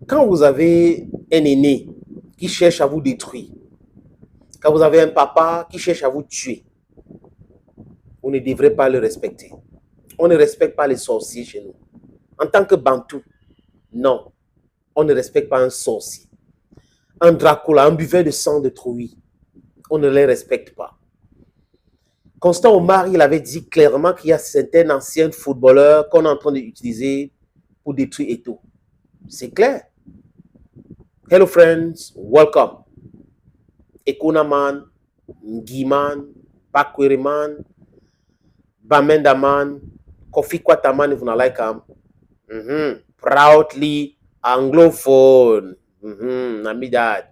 Quand vous avez un aîné qui cherche à vous détruire, quand vous avez un papa qui cherche à vous tuer, vous ne devrez pas le respecter. On ne respecte pas les sorciers chez nous. En tant que Bantou, non, on ne respecte pas un sorcier. Un Dracula, un buveur de sang de Trouille, on ne les respecte pas. Constant Omar, il avait dit clairement qu'il y a certains anciens footballeurs qu'on est en train d'utiliser pour détruire Eto'o. C'est clair. Hello friends, welcome. Ekonaman, Ngiman, Pakweriman, Bamendaman, Kofi Kwataman, if you like him. Proudly anglophone. Namidad.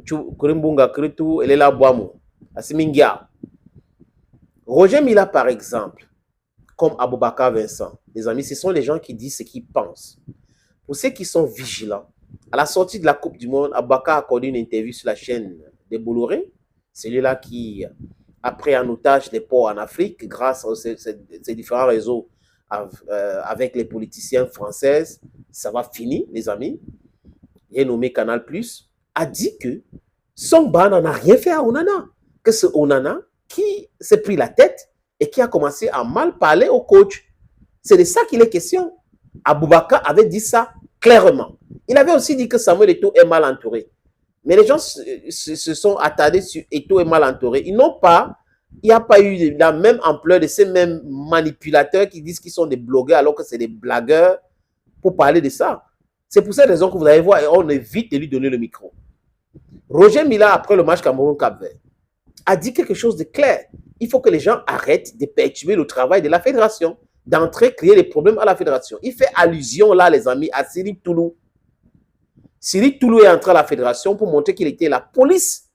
Kurimbunga Kritu, Elela Boamu. Asimingia. Roger Mila, par exemple, comme Aboubakar Vincent, les amis, ce sont les gens qui disent ce qu'ils pensent. Pour ceux qui sont vigilants, à la sortie de la Coupe du Monde, Aboubakar a accordé une interview sur la chaîne de Bolloré, celui-là qui a pris en otage les ports en Afrique grâce à ces différents réseaux avec les politiciens français. Ça va finir, les amis. Il est nommé Canal+, a dit que Songban n'en a rien fait à Onana, que c'est Onana qui s'est pris la tête et qui a commencé à mal parler au coach. C'est de ça qu'il est question. Aboubakar avait dit ça clairement. Il avait aussi dit que Samuel Eto'o est mal entouré. Mais les gens se sont attardés sur Eto'o est mal entouré. Il n'y a pas eu la même ampleur de ces mêmes manipulateurs qui disent qu'ils sont des blogueurs alors que c'est des blagueurs pour parler de ça. C'est pour cette raison que vous allez voir et on évite de lui donner le micro. Roger Mila, après le match Cameroun-Cap-Vert, a dit quelque chose de clair. Il faut que les gens arrêtent de perturber le travail de la fédération, d'entrer créer des problèmes à la fédération. Il fait allusion là, les amis, à Siri Toulou. Siri Toulou est entré à la fédération pour montrer qu'il était la police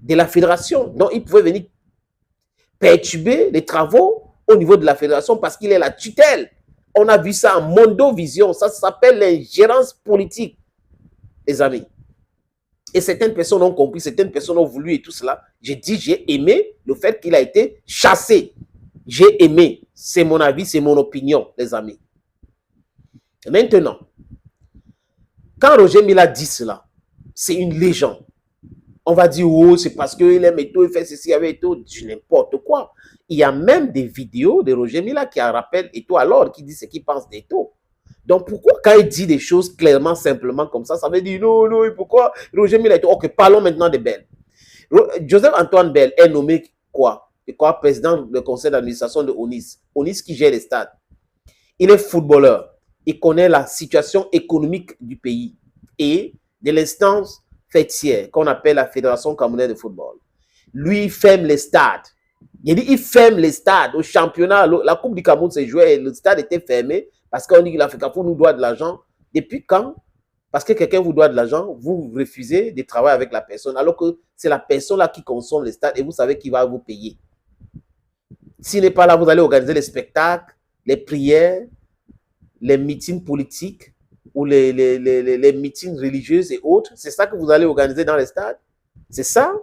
de la fédération. Donc, il pouvait venir perturber les travaux au niveau de la fédération parce qu'il est la tutelle. On a vu ça en Mondovision. Ça s'appelle l'ingérence politique, les amis. Et certaines personnes ont compris, certaines personnes ont voulu et tout cela. J'ai dit, j'ai aimé le fait qu'il a été chassé. J'ai aimé. C'est mon avis, c'est mon opinion, les amis. Maintenant, quand Roger Mila dit cela, c'est une légende. On va dire, oh, c'est parce qu'il aime Eto'o, il fait ceci avec Eto'o, n'importe quoi. Il y a même des vidéos de Roger Mila qui rappellent Eto'o alors, qui dit ce qu'il pense d'Eto'o. Donc, pourquoi quand il dit des choses clairement, simplement comme ça veut dire non, non, pourquoi Roger Mila est... Ok, parlons maintenant de Bell. Joseph-Antoine Bell est nommé quoi? Président du conseil d'administration de Onis. Onis qui gère les stades. Il est footballeur. Il connaît la situation économique du pays et de l'instance fêtière qu'on appelle la Fédération camerounaise de football. Lui, il ferme les stades. Il ferme les stades. Au championnat, la Coupe du Cameroun s'est jouée, le stade était fermé parce qu'on dit que l'Africafoot nous doit de l'argent. Depuis quand? Parce que quelqu'un vous doit de l'argent, vous refusez de travailler avec la personne, alors que c'est la personne là qui consomme les stades et vous savez qui va vous payer. S'il n'est pas là, vous allez organiser les spectacles, les prières, les meetings politiques ou les meetings religieuses et autres. C'est ça que vous allez organiser dans les stades. C'est ça.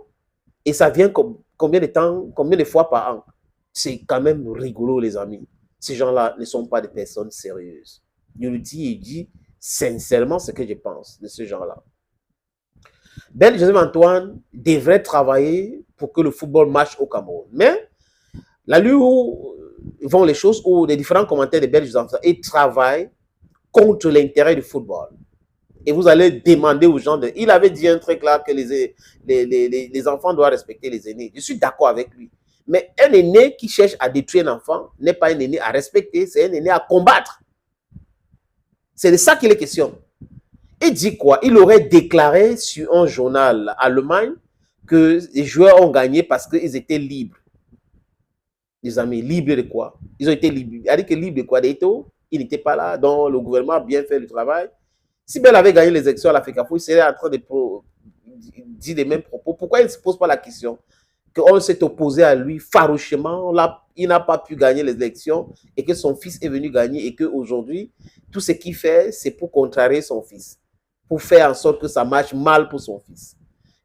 Et ça vient combien de temps, combien de fois par an? C'est quand même rigolo, les amis. Ces gens-là ne sont pas des personnes sérieuses. Je le dis et dis sincèrement ce que je pense de ces gens-là. Ben Joseph-Antoine devrait travailler pour que le football marche au Cameroun. Mais là où vont les choses, où les différents commentaires de Ben Joseph-Antoine, ils travaillent contre l'intérêt du football. Et vous allez demander aux gens, il avait dit un truc là que les enfants doivent respecter les aînés. Je suis d'accord avec lui. Mais un aîné qui cherche à détruire un enfant n'est pas un aîné à respecter, c'est un aîné à combattre. C'est de ça qu'il est question. Il dit quoi? Il aurait déclaré sur un journal allemand que les joueurs ont gagné parce qu'ils étaient libres. Les amis, libres de quoi? Ils ont été libres. Il a dit que libres de quoi? D'Eto'o, il n'était pas là, donc le gouvernement a bien fait le travail. Si Bell avait gagné les élections à l'Africafoot, il serait en train de dire les mêmes propos. Pourquoi il ne se pose pas la question qu'on s'est opposé à lui farouchement, là, il n'a pas pu gagner les élections et que son fils est venu gagner et qu'aujourd'hui, tout ce qu'il fait, c'est pour contrarier son fils, pour faire en sorte que ça marche mal pour son fils.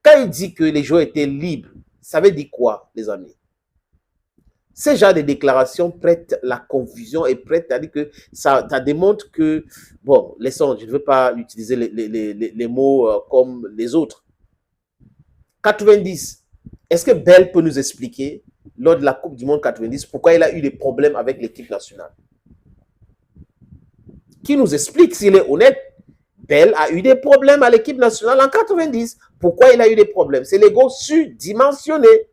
Quand il dit que les joueurs étaient libres, ça veut dire quoi, les amis? Ce genre de déclaration prête la confusion et prête à dire que ça démontre que, bon, laissons, je ne veux pas utiliser les mots comme les autres. 90, est-ce que Bell peut nous expliquer, lors de la Coupe du Monde 90, pourquoi il a eu des problèmes avec l'équipe nationale? Qui nous explique, s'il est honnête, Bell a eu des problèmes à l'équipe nationale en 90. Pourquoi il a eu des problèmes? C'est l'ego surdimensionné.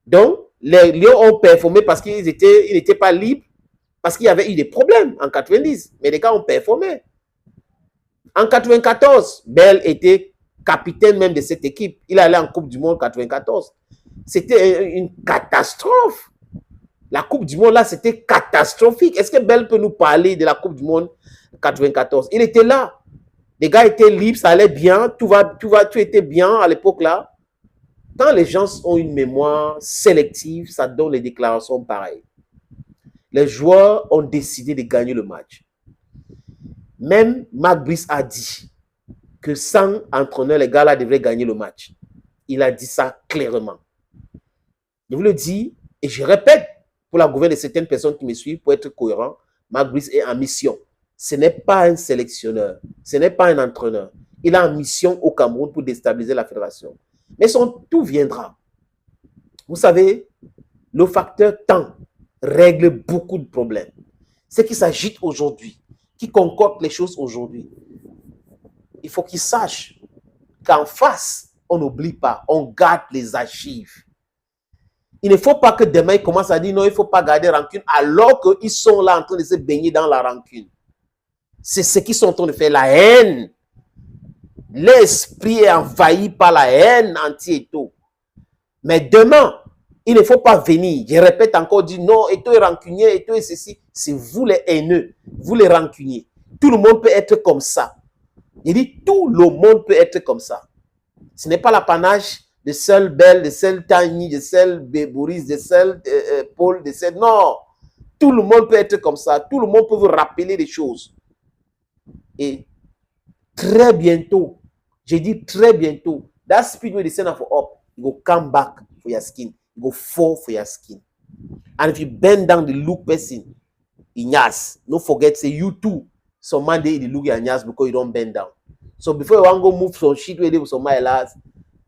Donc, les Lions ont performé parce qu'ils n'étaient pas libres, parce qu'il y avait eu des problèmes en 90. Mais les gars ont performé. En 94, Bell était capitaine même de cette équipe. Il allait en Coupe du Monde 94. C'était une catastrophe. La Coupe du Monde, là, c'était catastrophique. Est-ce que Bell peut nous parler de la Coupe du Monde 94? Il était là. Les gars étaient libres, ça allait bien, tout était bien à l'époque là. Quand les gens ont une mémoire sélective, ça donne les déclarations pareilles. Les joueurs ont décidé de gagner le match. Même Mark Brice a dit que sans entraîneur, les gars là devraient gagner le match. Il a dit ça clairement. Je vous le dis, et je répète, pour la gouverne de certaines personnes qui me suivent, pour être cohérent, Mark Brice est en mission. Ce n'est pas un sélectionneur, ce n'est pas un entraîneur. Il est en mission au Cameroun pour déstabiliser la fédération. Mais tout viendra. Vous savez, le facteur temps règle beaucoup de problèmes. Ce qui s'agite aujourd'hui, qui concorde les choses aujourd'hui, il faut qu'ils sachent qu'en face, on n'oublie pas, on garde les archives. Il ne faut pas que demain, ils commencent à dire non, il ne faut pas garder rancune, alors qu'ils sont là en train de se baigner dans la rancune. C'est ce qu'ils sont en train de faire, la haine. L'esprit est envahi par la haine anti-Eto. Mais demain, il ne faut pas venir. Je répète encore, dire non, Eto est rancunier, Eto est ceci. C'est vous les haineux, vous les rancuniers. Tout le monde peut être comme ça. Il dit tout le monde peut être comme ça. Ce n'est pas l'apanage de seul Bell, de seul Tani, de seul Boris, de seul Paul, de seul... Non, tout le monde peut être comme ça. Tout le monde peut vous rappeler des choses. Et très bientôt, j'ai dit très bientôt, that speed way they send for up, you go come back for your skin. You go fall for your skin. And if you bend down the look person, Inyas, don't forget, say you too. Some man they look at Inyas because you don't bend down. So before you want to go move some shit where they with some my last,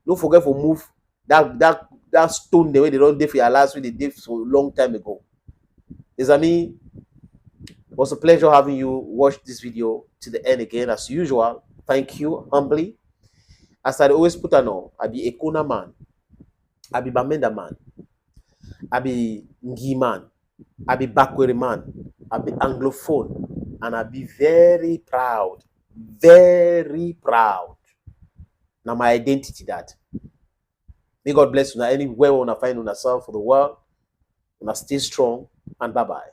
don't forget to move that stone the way they don't do for your last, way they did for a long time ago. Les amis, it was a pleasure having you watch this video to the end again as usual. Thank you humbly. As I always put on, I be Ekona man, I be Bamenda man, I be Ngi man, I be Bakweri man, I be Anglophone, and I be very proud. Very proud. Now my identity that. May God bless you. Now anywhere you want to find yourself for the world. Now stay strong and bye-bye.